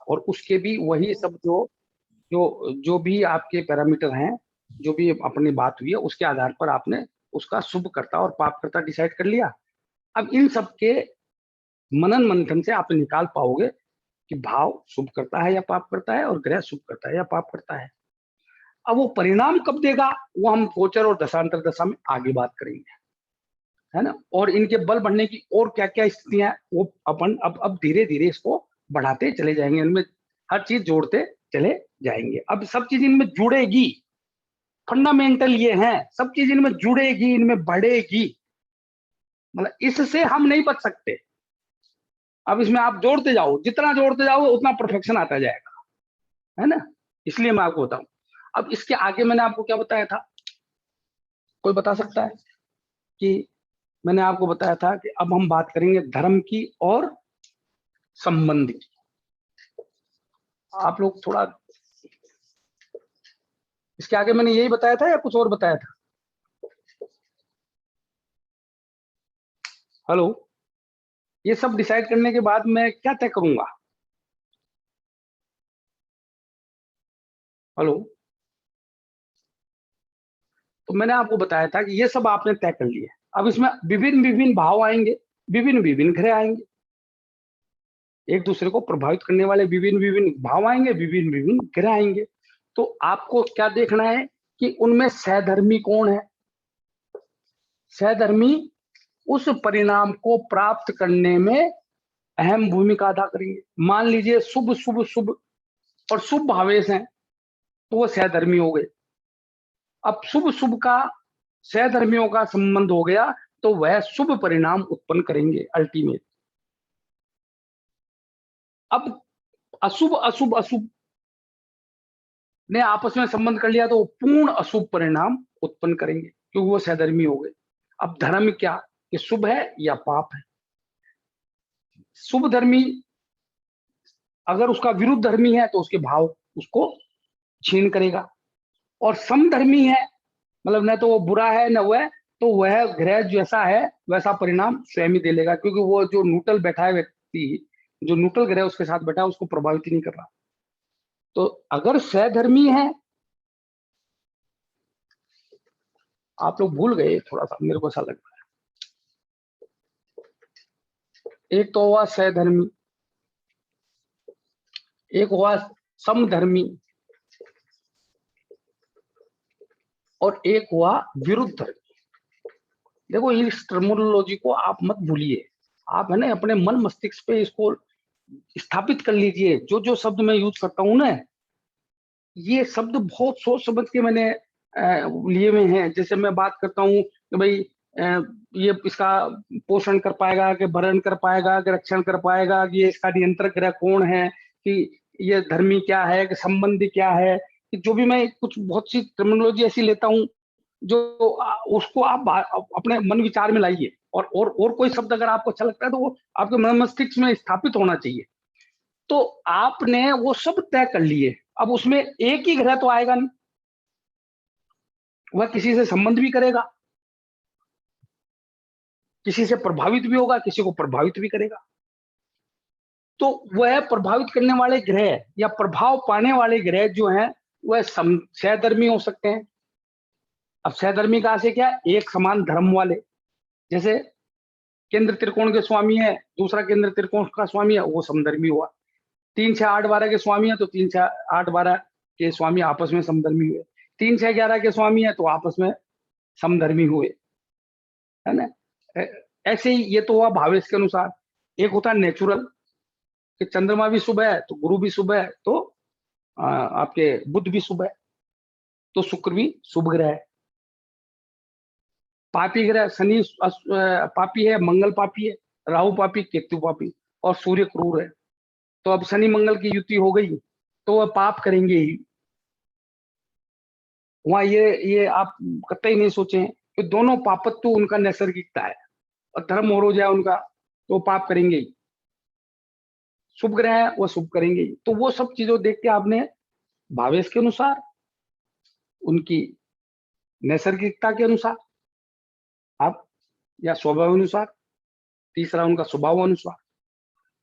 और उसके भी वही सब जो जो जो भी आपके पैरामीटर हैं, जो भी अपनी बात हुई है, उसके आधार पर आपने उसका शुभ करता और पाप करता डिसाइड कर लिया। अब इन सब के मनन मंथन से आप निकाल पाओगे कि भाव शुभ करता है या पाप करता है, और ग्रह शुभ करता है या पाप करता है। अब वो परिणाम कब देगा, वो हम गोचर और दशांतर दशा में आगे बात करेंगे, है ना। और इनके बल बढ़ने की और क्या क्या स्थितियां हैं, वो अपन अब धीरे धीरे इसको बढ़ाते चले जाएंगे, इनमें हर चीज जोड़ते चले जाएंगे। अब सब चीज इनमें जुड़ेगी, फंडामेंटल ये है, सब चीज इनमें जुड़ेगी, इनमें बढ़ेगी, मतलब इससे हम नहीं बच सकते। अब इसमें आप जोड़ते जाओ, जितना जोड़ते जाओ उतना परफेक्शन आता जाएगा, है ना। इसलिए मैं आपको बताऊं। अब इसके आगे मैंने आपको क्या बताया था, कोई बता सकता है? कि मैंने आपको बताया था कि अब हम बात करेंगे धर्म की और संबंध की। आप लोग थोड़ा, इसके आगे मैंने यही बताया था या कुछ और बताया था? हेलो, ये सब डिसाइड करने के बाद मैं क्या तय करूंगा? हेलो, तो मैंने आपको बताया था कि ये सब आपने तय कर लिया। अब इसमें विभिन्न विभिन्न भाव आएंगे, विभिन्न विभिन्न ग्रह आएंगे, एक दूसरे को प्रभावित करने वाले विभिन्न विभिन्न भाव आएंगे, विभिन्न विभिन्न ग्रह आएंगे। तो आपको क्या देखना है कि उनमें सहधर्मी कौन है। सहधर्मी उस परिणाम को प्राप्त करने में अहम भूमिका अदा करेंगे। मान लीजिए शुभ शुभ शुभ और शुभ भावेश हैं, तो वो सहधर्मी हो गए। अब शुभ शुभ का सहधर्मियों का संबंध हो गया, तो वह शुभ परिणाम उत्पन्न करेंगे अल्टीमेट। अब अशुभ अशुभ अशुभ ने आपस में संबंध कर लिया, तो वो पूर्ण अशुभ परिणाम उत्पन्न करेंगे, क्योंकि वो सहधर्मी हो गए। अब धर्म क्या, कि शुभ है या पाप है। शुभ धर्मी अगर उसका विरुद्ध धर्मी है, तो उसके भाव उसको छीन करेगा। और समधर्मी है, मतलब न तो वो बुरा है न वह, तो वह ग्रह जैसा है वैसा परिणाम स्वयं ही दे लेगा, क्योंकि वो जो न्यूट्रल बैठा है व्यक्ति, जो न्यूट्रल ग्रह उसके साथ बैठा है, उसको प्रभावित ही नहीं कर रहा। तो अगर सहधर्मी है, आप लोग भूल गए थोड़ा सा, मेरे को ऐसा लग रहा है। एक तो हुआ सहधर्मी, एक हुआ समधर्मी, और एक हुआ विरुद्ध धर्मी। देखो इस टर्मिनोलॉजी को आप मत भूलिए, आप है ना अपने मन मस्तिष्क पे इसको स्थापित कर लीजिए। जो जो शब्द मैं यूज करता हूं ना, ये शब्द बहुत सोच समझ के मैंने लिए हुए हैं। जैसे मैं बात करता हूँ कि भाई ये इसका पोषण कर पाएगा, कि भरण कर पाएगा, कि रक्षण कर पाएगा, कि ये इसका नियंत्रक ग्रह कौन है, कि ये धर्मी क्या है, कि संबंधी क्या है, कि जो भी मैं कुछ बहुत सी टर्मिनोलॉजी ऐसी लेता हूँ, जो उसको आप अपने मन विचार में लाइए। और कोई शब्द अगर आपको अच्छा लगता है, तो वो आपके मन मस्तिष्क में स्थापित होना चाहिए। तो आपने वो सब तय कर लिए। अब उसमें एक ही ग्रह तो आएगा नहीं, वह किसी से संबंध भी करेगा, किसी से प्रभावित भी होगा, किसी को प्रभावित भी करेगा। तो वह प्रभावित करने वाले ग्रह या प्रभाव पाने वाले ग्रह जो हैं, वह सहधर्मी हो सकते हैं। अब सहधर्मी का से क्या, एक समान धर्म वाले। जैसे केंद्र त्रिकोण के स्वामी है, दूसरा केंद्र त्रिकोण का स्वामी है, वो समधर्मी हुआ। 3 6 8 12 के स्वामी है, तो 3 6 8 12 के स्वामी आपस में समधर्मी हुए। 3 6 11 के स्वामी है, तो आपस में समधर्मी हुए, है ना। ऐसे ही ये तो हुआ भावेश के अनुसार। एक होता है नेचुरल, कि चंद्रमा भी शुभ है तो गुरु भी शुभ है, तो आपके बुध भी शुभ है, तो शुक्र भी शुभ ग्रह है। पापी ग्रह शनि पापी है, मंगल पापी है, राहु पापी, केतु पापी, और सूर्य क्रूर है। तो अब शनि मंगल की युति हो गई, तो वह पाप करेंगे ही। वहां ये आप कतई नहीं सोचे कि दोनों पापत्व उनका नैसर्गिकता है, और धर्म और हो जाए उनका, तो पाप करेंगे ही। शुभ ग्रह है वो शुभ करेंगे ही। तो वो सब चीजों देख के आपने भावेश के अनुसार, उनकी नैसर्गिकता के अनुसार आप, या स्वभाव अनुसार, तीसरा उनका स्वभाव अनुसार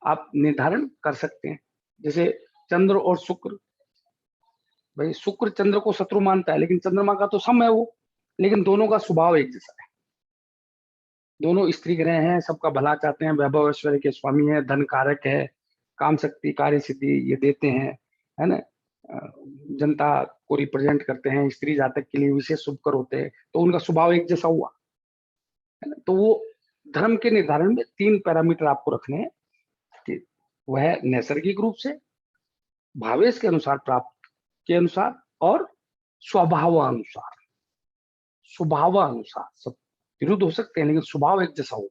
आप निर्धारण कर सकते हैं। जैसे चंद्र और शुक्र, भाई शुक्र चंद्र को शत्रु मानता है, लेकिन चंद्रमा का तो सम है वो, लेकिन दोनों का स्वभाव एक जैसा है। दोनों स्त्री ग्रह हैं, सबका भला चाहते हैं, वैभव ऐश्वर्य के स्वामी है, धन कारक है, काम शक्ति कार्य सिद्धि ये देते हैं, है ना। जनता को रिप्रेजेंट करते हैं, स्त्री जातक के लिए विशेष शुभकर होते हैं, तो उनका स्वभाव एक जैसा हुआ, है ना। तो वो धर्म के निर्धारण में 3 पैरामीटर आपको रखने हैं कि वह नैसर्गिक रूप से, भावेश के अनुसार, प्राप्त के अनुसार, और स्वभावानुसार। स्वभावानुसार, सब विरुद्ध हो सकते हैं लेकिन स्वभाव एक जैसा हो,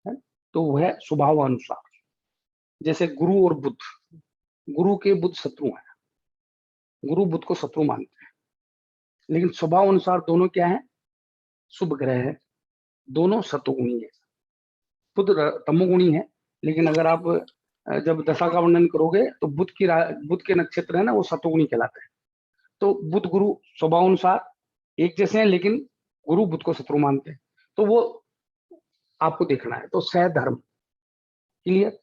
है। तो वह स्वभावानुसार, जैसे गुरु और बुध, गुरु के बुध शत्रु हैं, गुरु बुध को शत्रु मानते हैं, लेकिन स्वभाव अनुसार दोनों क्या है, शुभ ग्रह है, दोनों सतोगुणी है। बुध तमोगुणी है, लेकिन अगर आप जब दशा का वर्णन करोगे तो बुध के नक्षत्र है ना, वो सतोगुणी कहलाते हैं। तो बुध गुरु स्वभाव अनुसार एक जैसे हैं, लेकिन गुरु बुध को शत्रु मानते हैं, तो वो आपको देखना है। तो सहधर्म, क्लियर।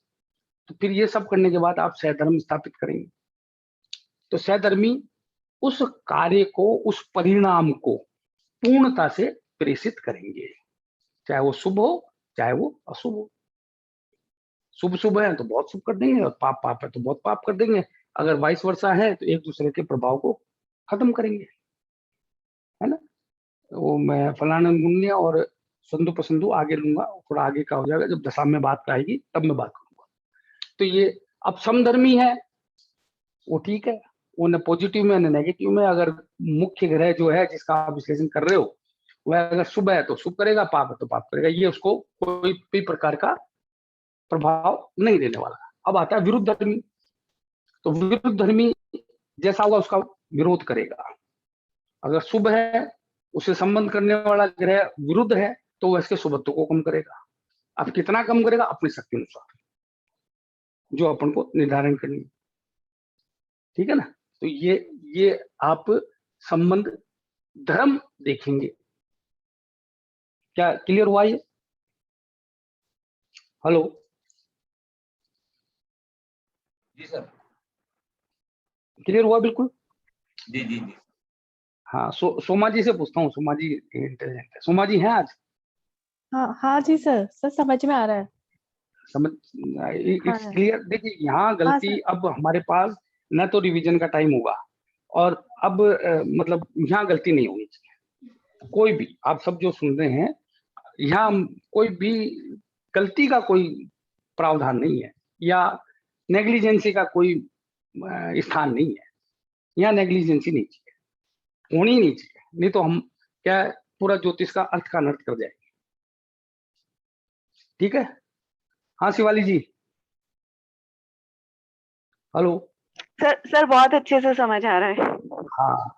तो फिर ये सब करने के बाद आप सहधर्म स्थापित करेंगे। तो सहधर्मी उस कार्य को, उस परिणाम को पूर्णता से प्रेषित करेंगे, चाहे वो शुभ हो चाहे वो अशुभ हो। शुभ शुभ है तो बहुत शुभ कर देंगे, और पाप पाप है तो बहुत पाप कर देंगे। अगर वाइस वर्षा है तो एक दूसरे के प्रभाव को खत्म करेंगे, है ना। वो मैं फलाना मुन्य और संधु पसंदु आगे लूंगा, थोड़ा आगे का हो जाएगा, जब दशा में बात आएगी तब मैं बात करूंगा। तो ये अब समधर्मी है, वो ठीक है, वो न पॉजिटिव में न नेगेटिव में। अगर मुख्य ग्रह जो है जिसका आप विश्लेषण कर रहे हो, वह अगर शुभ है तो शुभ करेगा, पाप है तो पाप करेगा, ये उसको कोई भी प्रकार का प्रभाव नहीं देने वाला। अब आता है विरुद्ध धर्मी। तो विरुद्ध धर्मी जैसा होगा उसका विरोध करेगा। अगर शुभ है, उसे संबंध करने वाला ग्रह विरुद्ध है, तो वह इसके शुभत्व को कम करेगा। अब कितना कम करेगा, अपनी शक्ति अनुसार, जो अपन को निर्धारण करनी है, ठीक है ना। तो ये आप संबंध धर्म देखेंगे। क्या क्लियर हुआ ये? हेलो जी सर, क्लियर हुआ बिल्कुल? जी जी जी। हाँ, सोमा जी से पूछता हूँ, सोमा जी इंटेलिजेंट है, सोमा जी हैं आज? हाँ हाँ जी सर, समझ में आ रहा है। समझ, इट्स क्लियर। देखिए यहाँ गलती सर। अब हमारे पास न तो रिवीजन का टाइम होगा, और अब मतलब यहाँ गलती नहीं होनी चाहिए। कोई भी आप सब जो सुन रहे हैं, यहाँ कोई भी गलती का कोई प्रावधान नहीं है, या नेग्लिजेंसी का कोई स्थान नहीं है। यहाँ नेग्लिजेंसी नहीं चाहिए, होनी नहीं चाहिए, नहीं तो हम क्या पूरा ज्योतिष का अर्थ का अनर्थ कर जाएंगे। ठीक है। हाँ शिवाली जी, हेलो। सर बहुत अच्छे से समझ आ रहा है। हाँ,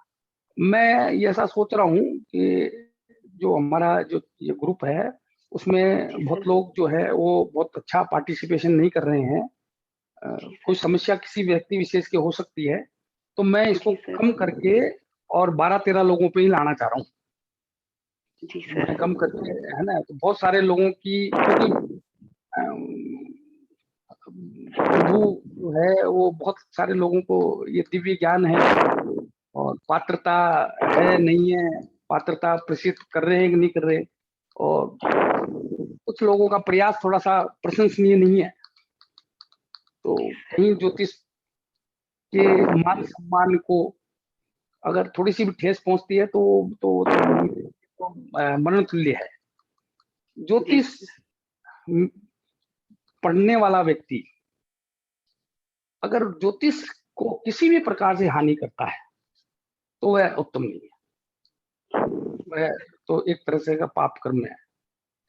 मैं ये ऐसा सोच रहा हूँ कि जो हमारा जो ये ग्रुप है, उसमें बहुत लोग जो है वो बहुत अच्छा पार्टिसिपेशन नहीं कर रहे हैं। कोई समस्या किसी व्यक्ति विशेष की हो सकती है, तो मैं इसको कम करके और 12-13 लोगों पे ही लाना चाह रहा हूँ। जी सर। मैं कम करके, है ना। तो बहुत सारे लोगों की, क्योंकि प्रभु जो है वो बहुत सारे लोगों को ये दिव्य ज्ञान है, और पात्रता है नहीं है, पात्रता प्रसिद्ध कर रहे हैं कि नहीं कर रहे, और कुछ लोगों का प्रयास थोड़ा सा प्रशंसनीय नहीं है। तो कहीं ज्योतिष के मान सम्मान को अगर थोड़ी सी भी ठेस पहुंचती है तो मरण तुल्य है। ज्योतिष पढ़ने वाला व्यक्ति अगर ज्योतिष को किसी भी प्रकार से हानि करता है तो वह उत्तम नहीं है, वह तो एक तरह से का पाप कर्म है।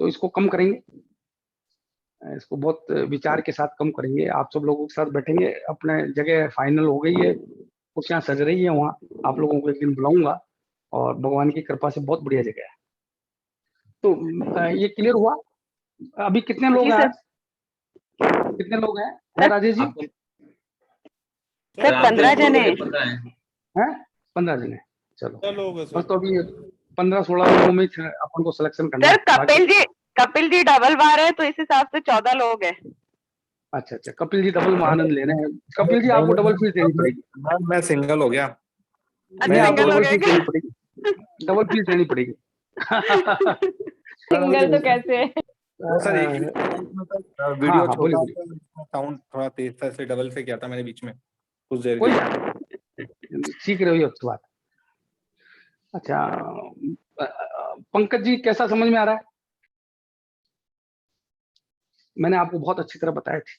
तो इसको कम करेंगे, इसको बहुत विचार के साथ कम करेंगे। आप सब लोगों के साथ बैठेंगे, अपने जगह फाइनल हो गई है, कुर्सियां सज रही है वहाँ, आप लोगों को एक दिन बुलाऊंगा, और भगवान की कृपा से बहुत बढ़िया जगह है। तो ये क्लियर हुआ? अभी कितने लोग हैं आज? कितने लोग हैं राजेश जी? सर 15 जने हैं। 15 जने, चलो बस। तो अभी 15-16 लोगों में अपन को सिलेक्शन करना है। सर कपिल जी डबल बार है तो इस हिसाब से 14 लोग हैं। अच्छा अच्छा, कपिल जी डबल में आनंद ले रहे हैं। कपिल जी आपको डबल फीस देनी पड़ेगी। मैं सिंगल हो गया। अच्छा, नहीं, आपको single हो डबल गया फीस क्या? देनी पड़ेगी, डबल फीस देनी पड़ेगी। सिंगल तो कैसे है? वो सर एक ही हाँ वीडियो हाँ, छोटा बोलिए होता है, साउंड थोड़ा तेज था इसलिए डबल से किया था मैंने बीच में कुछ देर के कोई लिए। बात नहीं, सीख रहे हो ये अच्छी बात। अच्छा, पंकज जी कैसा समझ में आ रहा है? मैंने आपको बहुत अच्छी तरह बताया थी,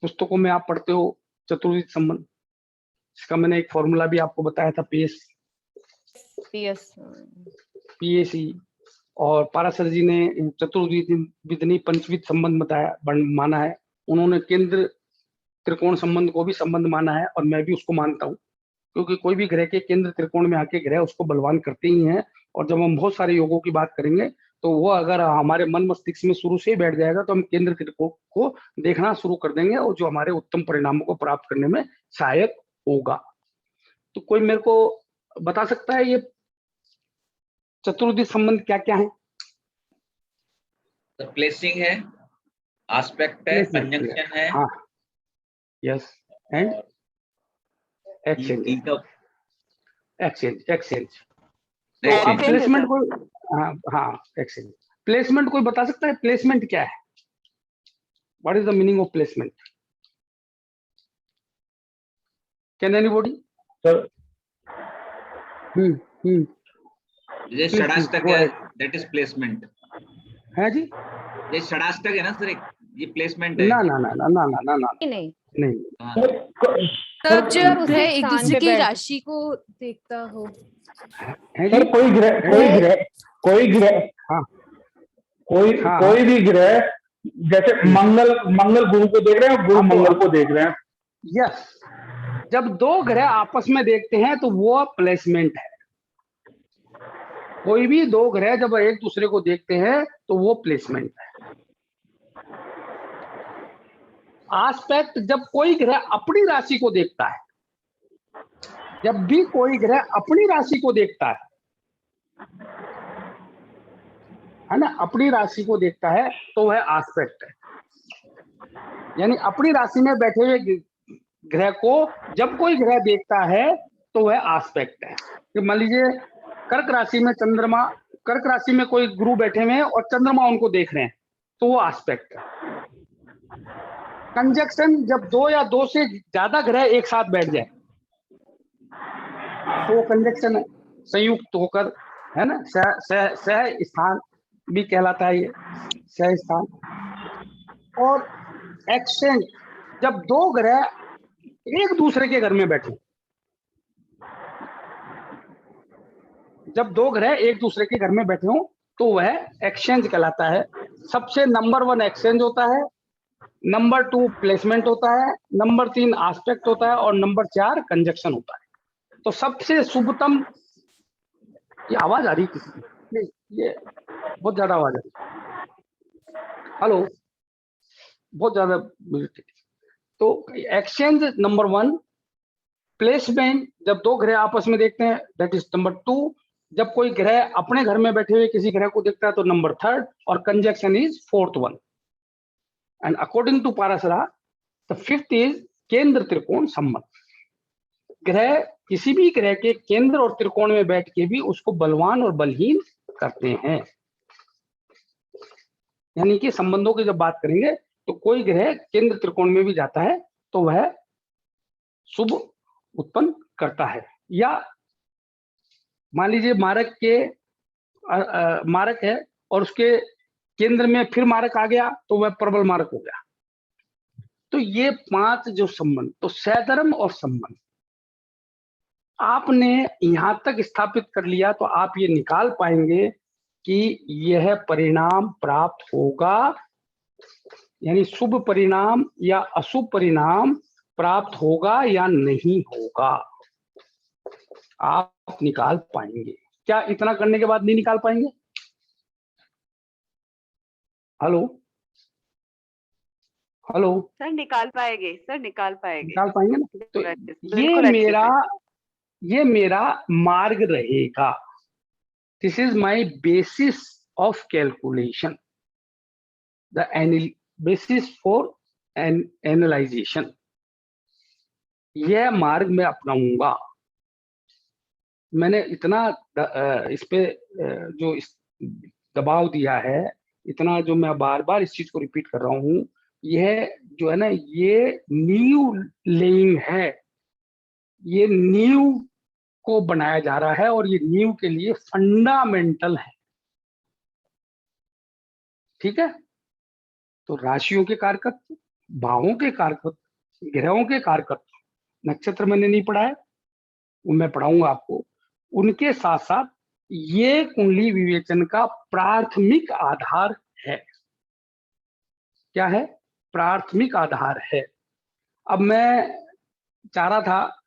पुस्तकों में आप पढ़ते हो चतुर्विध संबंध, इसका मैंने एक फॉर्मूला भी आपको बताया था, पीएस पीएसी। और पाराशर जी ने चतुर्विध नहीं पंचविध संबंध बताया, माना है उन्होंने। केंद्र त्रिकोण संबंध को भी संबंध माना है, और मैं भी उसको मानता हूँ, क्योंकि कोई भी ग्रह के केंद्र त्रिकोण में आके ग्रह उसको बलवान करते ही हैं। और जब हम बहुत सारे योगों की बात करेंगे तो वो अगर हमारे मन मस्तिष्क में शुरू से ही बैठ जाएगा तो हम केंद्र त्रिकोण को देखना शुरू कर देंगे, और जो हमारे उत्तम परिणामों को प्राप्त करने में सहायक होगा। तो कोई मेरे को बता सकता है ये चतुर्विध संबंध क्या क्या है? तो प्लेसिंग है, एस्पेक्ट है, कंजंक्शन है, हाँ, यस, एंड और एक्सचेंज। तीन तो एक्सचेंज एक्सचेंज तो Exchange. आप Exchange प्लेसमेंट है को, हाँ हाँ, एक्सचेंज। प्लेसमेंट कोई बता सकता है प्लेसमेंट क्या है? What is the meaning of placement? Can anybody? Sir ये Please, षडाष्टक go है, ahead. That is placement. है जी? ये षडाष्टक है ना सर, ये प्लेसमेंट है। ना ना ना ना ना ना ना ना नहीं नहीं। हाँ, तब जब उसी ग्रह एक स्थान दूसरे पे की बैठ- राशि को देखता हो। है जी? सर कोई ग्रह हाँ कोई हाँ कोई भी ग्रह, जैसे मंगल गुरु को देख रहे हैं और गुरु मंगल को देख रहे हैं। यस, जब दो ग्रह आपस में देखते हैं तो वो प्लेसमेंट है। कोई भी दो ग्रह जब एक दूसरे को देखते हैं तो वो प्लेसमेंट है। आस्पेक्ट जब कोई ग्रह अपनी राशि को देखता है, जब भी कोई ग्रह अपनी राशि को देखता है ना, अपनी राशि को देखता है तो वह आस्पेक्ट है। यानी अपनी राशि में बैठे हुए ग्रह को जब कोई ग्रह देखता है तो वह आस्पेक्ट है। तो मान लीजिए कर्क राशि में चंद्रमा, कर्क राशि में कोई गुरु बैठे हुए हैं और चंद्रमा उनको देख रहे हैं तो वो आस्पेक्ट है। कंजक्शन जब दो या दो से ज्यादा ग्रह एक साथ बैठ जाए तो वो कंजक्शन है, संयुक्त होकर, है ना। सह स्थान भी कहलाता है ये, सह स्थान। और एक्सचेंज जब दो ग्रह एक दूसरे के घर में बैठे, जब दो ग्रह एक दूसरे के घर में बैठे हों तो वह एक्सचेंज कहलाता है। सबसे नंबर 1 एक्सचेंज होता है, नंबर 2 प्लेसमेंट होता है, नंबर 3 आस्पेक्ट होता है, और नंबर 4 कंजक्शन होता है। तो सबसे शुभतम, ये आवाज आ रही किसी की? ये बहुत ज्यादा आवाज आ रही। हेलो, बहुत ज्यादा। तो एक्सचेंज नंबर 1, प्लेसमेंट जब दो ग्रह आपस में देखते हैं दैट इज नंबर 2, जब कोई ग्रह अपने घर में बैठे हुए किसी ग्रह को देखता है तो नंबर 3, और conjunction is 4th one। And according to Parashara the 5th is kendra trikona संबंध। ग्रह किसी भी ग्रह के केंद्र और त्रिकोण में बैठ के भी उसको बलवान और बलहीन करते हैं। यानी कि संबंधों की जब बात करेंगे तो कोई ग्रह केंद्र त्रिकोण में भी जाता है तो वह शुभ उत्पन्न करता है। या मान लीजिए मारक के मारक है और उसके केंद्र में फिर मारक आ गया तो वह प्रबल मारक हो गया। तो ये 5 जो संबंध, तो सैधर्म और संबंध आपने यहां तक स्थापित कर लिया तो आप ये निकाल पाएंगे कि यह परिणाम प्राप्त होगा, यानी शुभ परिणाम या अशुभ परिणाम प्राप्त होगा या नहीं होगा, आप निकाल पाएंगे। क्या इतना करने के बाद नहीं निकाल पाएंगे? हेलो हेलो, सर, निकाल पाएंगे सर, निकाल पाएंगे। निकाल पाएंगे ना? तो बिल्कुल अच्छे से। ये मेरा मार्ग रहेगा। This is my basis of calculation, the basis for analysation, यह मार्ग मैं अपनाऊंगा। मैंने इतना इस पे जो दबाव दिया है, इतना जो मैं बार बार इस चीज को रिपीट कर रहा हूं, यह जो है ना, ये नींव लेइंग है, ये नींव को बनाया जा रहा है और ये नींव के लिए फंडामेंटल है। ठीक है, तो राशियों के कारकत्व, भावों के कारकत्व, ग्रहों के कारकत्व, नक्षत्र मैंने नहीं पढ़ा है, वो मैं पढ़ाऊंगा आपको। उनके साथ साथ ये कुंडली विवेचन का प्राथमिक आधार है। क्या है? प्राथमिक आधार है। अब मैं चाह रहा था,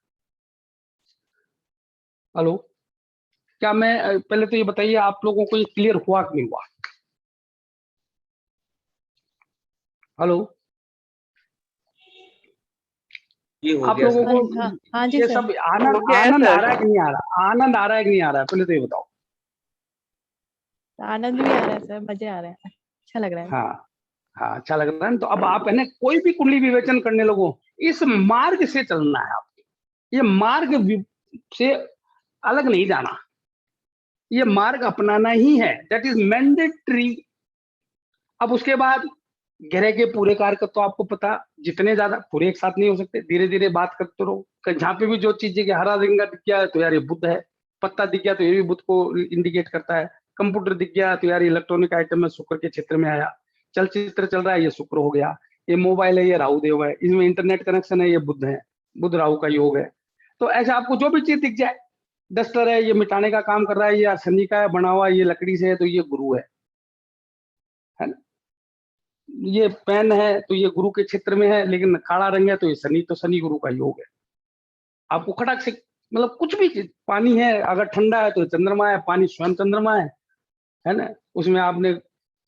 हेलो, क्या मैं पहले तो ये बताइए आप लोगों को ये क्लियर हुआ कि नहीं हुआ? हेलो, ये हो आप गया लोगों सर। को हाँ जी ये सर। सब आनंद हो गया है आनंद आ सर। रहा है कि नहीं आ रहा? आनंद आ रहा है कि नहीं आ रहा है? पहले तो ये बताओ। आनंद भी आ रहा है सर, मजे आ रहे हैं, अच्छा लग रहा है। हाँ हाँ, अच्छा लग रहा है। तो अब आप है ना, कोई भी कुंडली विवेचन करने लगो, इस मार्ग से चलना है आपको। ये मार्ग से अलग नहीं जाना, ये मार्ग अपनाना ही है, दैट इज मैंडेटरी। अब उसके बाद ग्रह के पूरे कारक तो आपको पता, जितने ज्यादा पूरे एक साथ नहीं हो सकते, धीरे धीरे बात करते रहो। जहाँ पे भी जो चीज है कि हरा रंग दिख गया तो यार ये बुध है, पत्ता दिख गया तो ये भी बुध को इंडिकेट करता है, कंप्यूटर दिख गया तो यार इलेक्ट्रॉनिक आइटम में शुक्र के क्षेत्र में आया, चलचित्र चल रहा है ये शुक्र हो गया, ये मोबाइल है ये राहु देव है, इसमें इंटरनेट कनेक्शन है ये बुध है, बुध राहु का योग है। तो ऐसे आपको जो भी चीज दिख जाए, डस्टर है ये मिटाने का काम कर रहा है, ये शनि का है बना हुआ, ये लकड़ी से है तो ये गुरु है ना। ये पेन है तो ये गुरु के क्षेत्र में है, लेकिन काला रंग है तो ये शनि, तो शनि गुरु का योग है। आपको खटाक से मतलब कुछ भी चीज, पानी है अगर ठंडा है तो चंद्रमा है, पानी स्वयं चंद्रमा है ना। उसमें आपने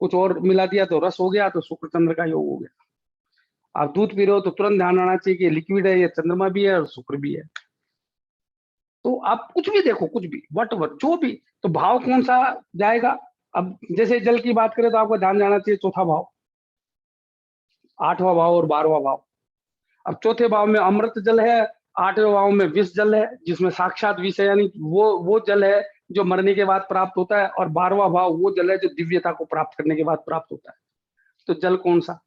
कुछ और मिला दिया तो रस हो गया, तो शुक्र चंद्र का योग हो गया। आप दूध पी रहे हो तो तुरंत ध्यान आना चाहिए कि लिक्विड है, ये चंद्रमा भी है और शुक्र भी है। तो आप कुछ भी देखो, कुछ भी वट जो भी, तो भाव कौन सा जाएगा। अब जैसे जल की बात करें तो आपको ध्यान जाना चाहिए चौथा भाव, 8वां भाव और 12वां भाव। अब चौथे भाव में अमृत जल है, 8वें भाव में विष जल है, जिसमें साक्षात विष है, यानी वो जल है जो मरने के बाद प्राप्त होता है, और 12वां भाव वो जल है जो दिव्यता को प्राप्त करने के बाद प्राप्त होता है। तो जल कौन सा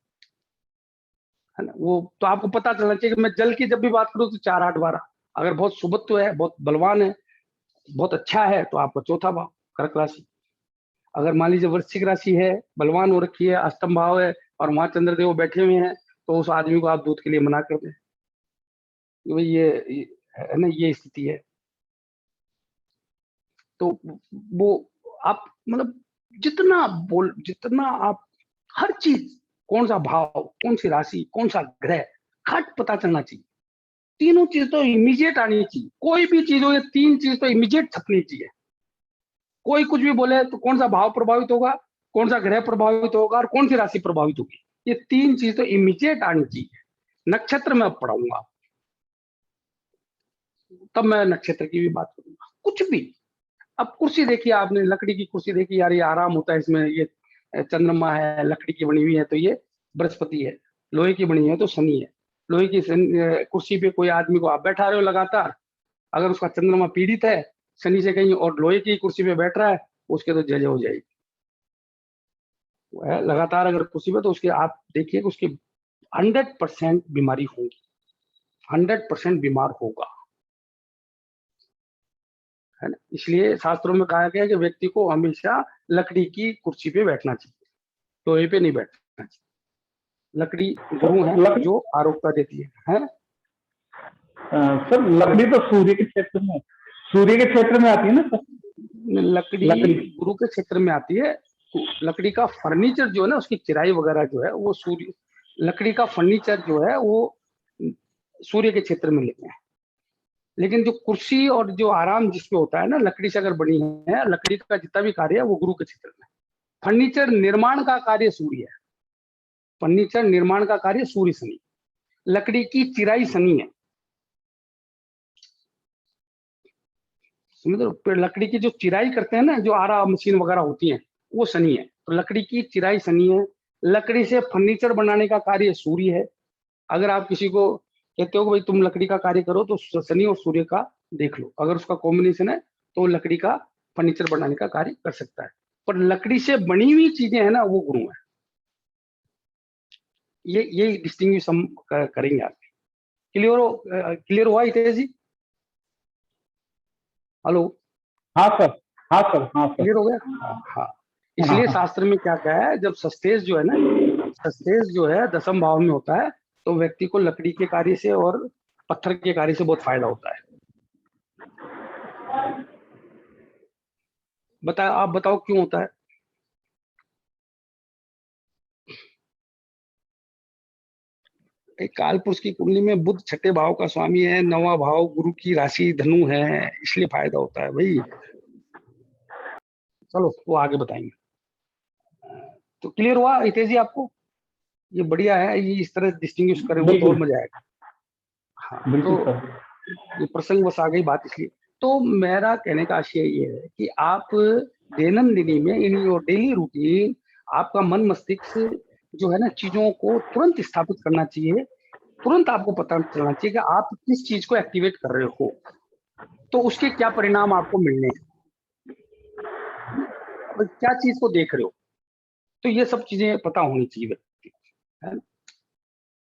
है ना, वो तो आपको पता चलना चाहिए कि मैं जल की जब भी बात करूं तो 4, 8, 12। अगर बहुत सुबत्व है, बहुत बलवान है, बहुत अच्छा है, तो आपका चौथा भाव कर्क राशि। अगर मान लीजिए वृश्चिक राशि है, बलवान हो रखी है, अष्टम भाव है और वहां चंद्रदेव बैठे हुए हैं, तो उस आदमी को आप दूध के लिए मना कर दें कि भाई ये है ना, ये स्थिति है। तो वो आप मतलब जितना आप हर चीज, कौन सा भाव, कौन सी राशि, कौन सा ग्रह, खट पता चलना चाहिए। तीनों चीज तो इमीडिएट आनी चाहिए। कोई भी चीज हो, ये 3 चीज तो इमीडिएट छपनी चाहिए। कोई कुछ भी बोले तो कौन सा भाव प्रभावित होगा, कौन सा ग्रह प्रभावित होगा और कौन सी राशि प्रभावित होगी, ये 3 चीज तो इमीडिएट आनी चाहिए। नक्षत्र में अब पढ़ाऊंगा, तब मैं नक्षत्र की भी बात करूंगा। कुछ भी, अब कुर्सी देखिए आपने, लकड़ी की कुर्सी देखी, यार ये आराम होता है इसमें, ये चंद्रमा है, लकड़ी की बनी हुई है तो ये बृहस्पति है, लोहे की बनी है तो शनि है। लोहे की कुर्सी पे कोई आदमी को आप बैठा रहे हो लगातार, अगर उसका चंद्रमा पीड़ित है शनि से कहीं और लोहे की कुर्सी पे बैठ रहा है, उसके तो जय हो जाएगी। वो है लगातार अगर कुर्सी पे, तो उसके आप देखिए कि उसकी 100% बीमारी होगी, 100% बीमार होगा, है ना। इसलिए शास्त्रों में कहा गया है कि व्यक्ति को हमेशा लकड़ी की कुर्सी पे बैठना चाहिए, लोहे पे नहीं बैठना चाहिए। लकड़ी गुरु है जो आरोग्यता देती है। सर लकड़ी तो सूर्य के क्षेत्र में आती है ना सर। लकड़ी गुरु के क्षेत्र में आती है। लकड़ी का फर्नीचर जो है ना, उसकी चिराई वगैरह जो है वो सूर्य, लकड़ी का फर्नीचर जो है वो सूर्य के क्षेत्र में लेते हैं। लेकिन जो कुर्सी और जो आराम जिसपे होता है ना, लकड़ी से अगर बनी है, लकड़ी का जितना भी कार्य है वो गुरु के क्षेत्र में। फर्नीचर निर्माण का कार्य सूर्य है, फर्नीचर निर्माण का कार्य सूर्य शनि, लकड़ी की चिराई शनि है। समझ रहे हो, लकड़ी की जो चिराई करते हैं ना, जो आरा मशीन वगैरह होती है, वो शनि है। तो लकड़ी की चिराई शनि है। लकड़ी से फर्नीचर बनाने का कार्य सूर्य है। अगर आप किसी को कहते हो कि भाई तुम लकड़ी का कार्य करो तो शनि और सूर्य का देख लो, अगर उसका कॉम्बिनेशन है तो लकड़ी का फर्नीचर बनाने का कार्य कर सकता है। पर लकड़ी से बनी हुई चीजें है ना, वो गुरु है। ये डिस्टिंग्विश हम करेंगे आप। क्लियर हुआ हितेश जी? हेलो, हाँ सर, हाँ सर, हाँ सर। क्लियर हो गया? हाँ। इसलिए हाँ। शास्त्र में क्या कहा है, जब सस्तेज जो है ना, सस्तेज जो है दशम भाव में होता है, तो व्यक्ति को लकड़ी के कार्य से और पत्थर के कार्य से बहुत फायदा होता है। आप बताओ क्यों होता है? एक काल पुरुष की कुंडली में बुध छठे भाव का स्वामी है, नवा भाव गुरु की राशि धनु है, इसलिए फायदा होता है भाई। चलो वो आगे बताएंगे। तो क्लियर हुआ हितेश जी आपको? ये बढ़िया है, ये इस तरह डिस्टिंग्विश करेंगे तो और मजा आएगा। हाँ, बिल्कुल तो सर। ये प्रसंग बस आ गई बात इसलिए। तो मेरा कहने का आशय ये है कि आप दैनंदिनी में इन योर डेली रूटीन आपका मन मस्तिष्क जो है ना, चीजों को तुरंत स्थापित करना चाहिए। तुरंत आपको पता चलना चाहिए कि आप किस चीज को एक्टिवेट कर रहे हो, तो उसके क्या परिणाम आपको मिलने हैं, और क्या चीज को देख रहे हो। तो ये सब चीजें पता होनी चाहिए व्यक्ति को, है ना?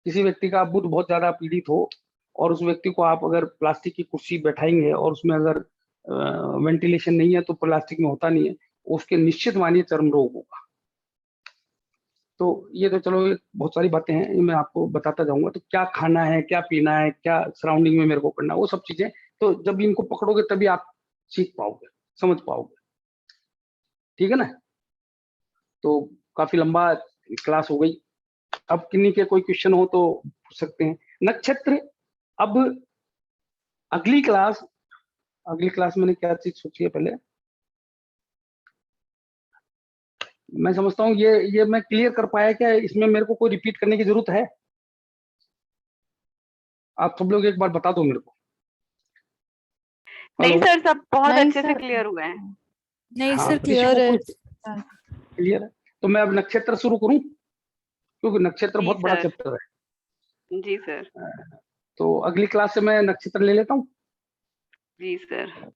किसी व्यक्ति का बुध बहुत ज्यादा पीड़ित हो और उस व्यक्ति को आप अगर प्लास्टिक की कुर्सी बैठाएंगे और उसमें अगर वेंटिलेशन नहीं है तो प्लास्टिक में होता नहीं है, उसके निश्चित मानिए चर्म रोग होगा। तो ये तो चलो बहुत सारी बातें हैं, ये मैं आपको बताता जाऊंगा। तो क्या खाना है, क्या पीना है, क्या सराउंडिंग में मेरे को करना है, वो सब चीजें तो जब इनको पकड़ोगे तभी आप सीख पाओगे, समझ पाओगे। ठीक है ना? तो काफी लंबा क्लास हो गई। अब किन्हीं के कोई क्वेश्चन हो तो पूछ सकते हैं। नक्षत्र, अब अगली क्लास मैंने क्या चीज सोची है पहले, मैं समझता हूँ ये मैं क्लियर कर पाया क्या? इसमें मेरे को कोई रिपीट करने की जरूरत है? आप सब लोग एक बार बता दो मेरे को। नहीं हेलो? सर, सब बहुत नहीं अच्छे से सर। क्लियर हुए हैं। नहीं हाँ, सर, तो किसी क्लियर को है। कोई क्लियर है? तो मैं अब नक्षत्र शुरू करूं, क्योंकि नक्षत्र जी बहुत बड़ा सर। चैप्टर है। जी सर। तो अगली क्लास से मैं नक्षत्र ले लेता हूँ, जी सर।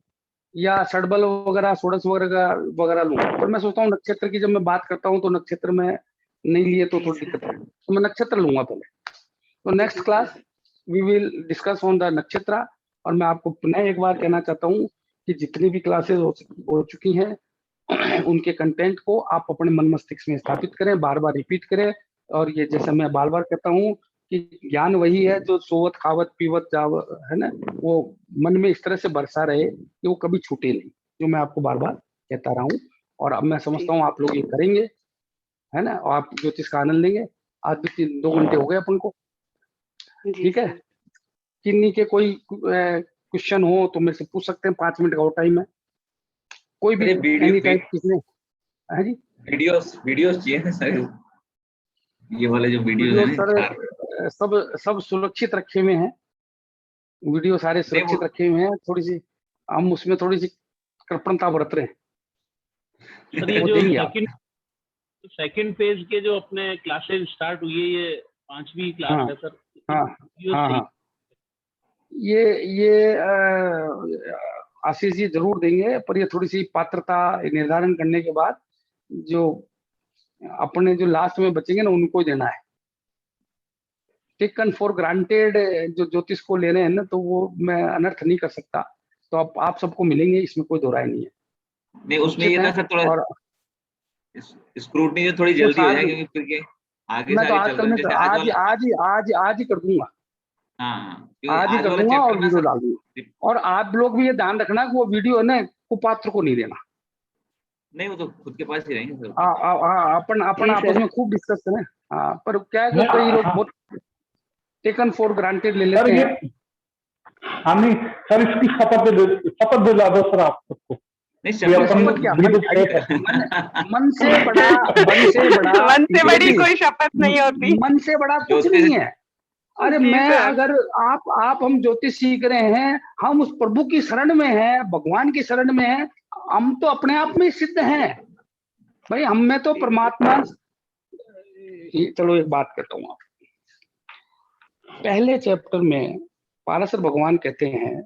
या षडबल वगैरह षोडश वगैरह लूँ। पर मैं सोचता हूँ नक्षत्र की जब मैं बात करता हूँ तो नक्षत्र में नहीं लिए तो जी थोड़ी सर। दिक्कत है, तो मैं नक्षत्र लूंगा पहले। तो नेक्स्ट जी class sir. We will discuss on the नक्षत्र। और मैं आपको पुनः एक बार कहना चाहता हूँ कि जितनी भी क्लासेस हो चुकी हैं उनके कंटेंट को आप अपने मन मस्तिष्क में स्थापित करें, बार बार रिपीट करें। और ये जैसा मैं बार बार कहता हूँ कि ज्ञान वही है जो सोवत खावत पीवत जावत है ना, वो मन में इस तरह से बरसा रहे कि वो कभी छूटे नहीं, जो मैं आपको बार बार कहता रहा हूँ। और अब मैं समझता हूँ आप लोग ये करेंगे, है ना, और आप ज्योतिष का आनंद लेंगे। आज भी 2 घंटे हो गए अपन को। जी ठीक है? सर। किन्हीं के कोई क्वेश्चन हो तो मेरे से पूछ सकते हैं, 5 मिनट का और टाइम है। कोई भी अरे एनी टाइम किसने, है जी? वीडियोस चाहिए ना सर, ये वाले जो वीडियोस वीडियो है सर ना। सब सुरक्षित रखे हुए हैं, वीडियो सारे नहीं वो सुरक्षित रखे हुए हैं। थोड़ी सी हम उसमें थोड़ी सी कृपणता बरत रहे हैं, सर ये वो जो देंगे आप। सेकंड फेज के जो अपने क्लासेस स्टार्ट हुई है, ये 5वीं क्लास हाँ है सर। हाँ हाँ हाँ, ये आशीष जी जरूर देंगे, पर ये थोड़ी सी पात्रता निर्धारण करने के बाद जो अपने जो लास्ट में बचेंगे ना उनको ही देना है। टेकन फॉर ग्रांटेड जो ज्योतिष को ले रहे हैं ना, तो वो मैं अनर्थ नहीं कर सकता। तो आप सबको मिलेंगे, इसमें कोई दो राय नहीं है। नहीं उसमें ये ना सर थोड़ा और स्क्रूटनी जो थोड़ी जो जल्दी हो सार जाए, भी, क्योंकि फिर के आगे मैं से तो आगे चल आजकल रहे में हैं, जैसे आज वाला। आज ही कर दूंगा, हाँ क्योंकि आज ही आज कर वाला दूंगा और चैप्टर ना वीडियो सर। डाल दूंगा। और आप लोग भी ये ध्यान रखना कि वो वीडियो है ना कुपात्र को नहीं देना। नहीं वो तो खुद के पास ही रहेंगे सर। अपन अपन जी आपस सर। में खूब डिस्कस करें। हाँ, पर क्या है कि मैं कई लोग हाँ, बहुत टेकन फॉर ग्रांटेड ले सर लेते ये हैं। हाँ नहीं सर, इसकी शपथ दिला दो सर आप सबको नहीं कि अपन शपथ क्या, बिल्कुल सेफ है। मन से बड़ा, मन से बड़ा, मन से ये बड़ी भी कोई शपथ नहीं होती। मन से बड़ा कुछ ज्योतिष नहीं है। अरे जी मैं सर। अगर आप हम ज्योतिष सीख रहे हैं, हम उस प्रभु की शरण में हैं, भगवान की शरण में हैं, हम तो अपने आप में सिद्ध हैं भाई। हम में तो परमात्मा। चलो एक बात करता हूँ, आप पहले चैप्टर में पाराशर भगवान कहते हैं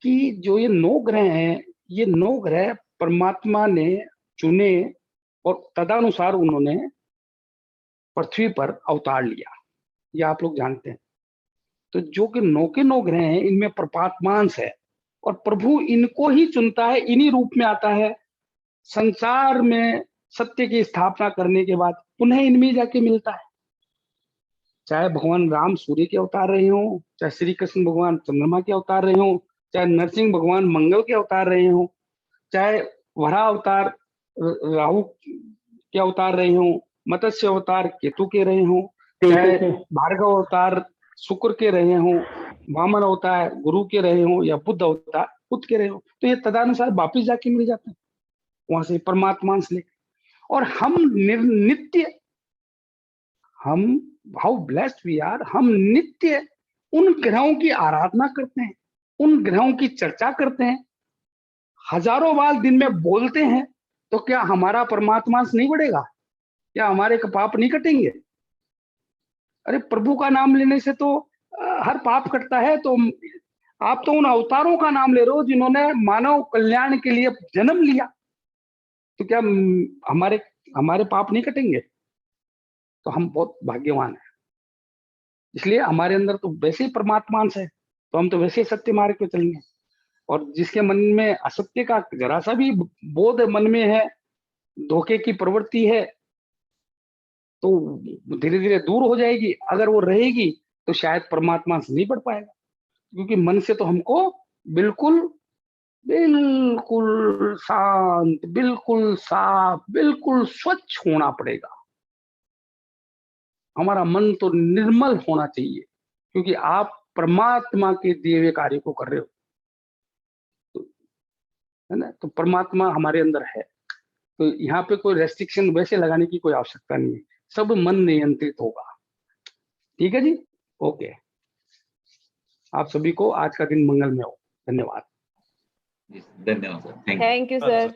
कि जो ये 9 ग्रह हैं, ये 9 ग्रह परमात्मा ने चुने और तदनुसार उन्होंने पृथ्वी पर अवतार लिया, ये आप लोग जानते हैं। तो जो कि 9 के 9 ग्रह हैं, इनमें परमात्मांश है और प्रभु इनको ही चुनता है, इन्हीं रूप में आता है। संसार में सत्य की स्थापना करने के बाद पुनः इनमें जाके मिलता है। चाहे भगवान राम सूर्य के अवतार रहे हों, चाहे श्री कृष्ण भगवान चंद्रमा के अवतार रहे हों, चाहे नरसिंह भगवान मंगल के अवतार रहे हों, चाहे वरा अवतार राहु के अवतार रहे हों, मत्स्य अवतार केतु के रहे हों, चाहे भार्गव अवतार शुक्र के रहे हों, वामन अवतार गुरु के रहे हों, या बुद्ध अवतार बुद्ध के रहे हों, तो ये तदनुसार वापिस जाके मिल जाते हैं वहां से परमात्मा से लेकर। और हम नित्य, हम हाउ ब्लेस्ड वी आर, हम नित्य उन ग्रहों की आराधना करते हैं, उन ग्रहों की चर्चा करते हैं, हजारों बार दिन में बोलते हैं। तो क्या हमारा परमात्मा से नहीं बढ़ेगा? क्या हमारे पाप नहीं कटेंगे? अरे प्रभु का नाम लेने से तो हर पाप कटता है। तो आप तो उन अवतारों का नाम ले रहे हो जिन्होंने मानव कल्याण के लिए जन्म लिया, तो क्या हमारे पाप नहीं कटेंगे? तो हम बहुत भाग्यवान हैं। इसलिए हमारे अंदर तो वैसे ही परमात्मांश है, तो हम तो वैसे ही सत्य मार्ग पे चलेंगे। और जिसके मन में असत्य का जरा सा भी बोध मन में है, धोखे की प्रवृत्ति है, तो धीरे धीरे दूर हो जाएगी। अगर वो रहेगी तो शायद परमात्मा से नहीं बढ़ पाएगा, क्योंकि मन से तो हमको बिल्कुल बिल्कुल शांत, बिल्कुल साफ, बिल्कुल स्वच्छ होना पड़ेगा। हमारा मन तो निर्मल होना चाहिए, क्योंकि आप परमात्मा के दिए हुए कार्य को कर रहे हो, है ना। तो परमात्मा हमारे अंदर है, तो यहाँ पे कोई रेस्ट्रिक्शन वैसे लगाने की कोई आवश्यकता नहीं है, सब मन नियंत्रित होगा। ठीक है जी, ओके। आप सभी को आज का दिन मंगलमय हो। धन्यवाद। धन्यवाद sir, thank you. Thank you sir.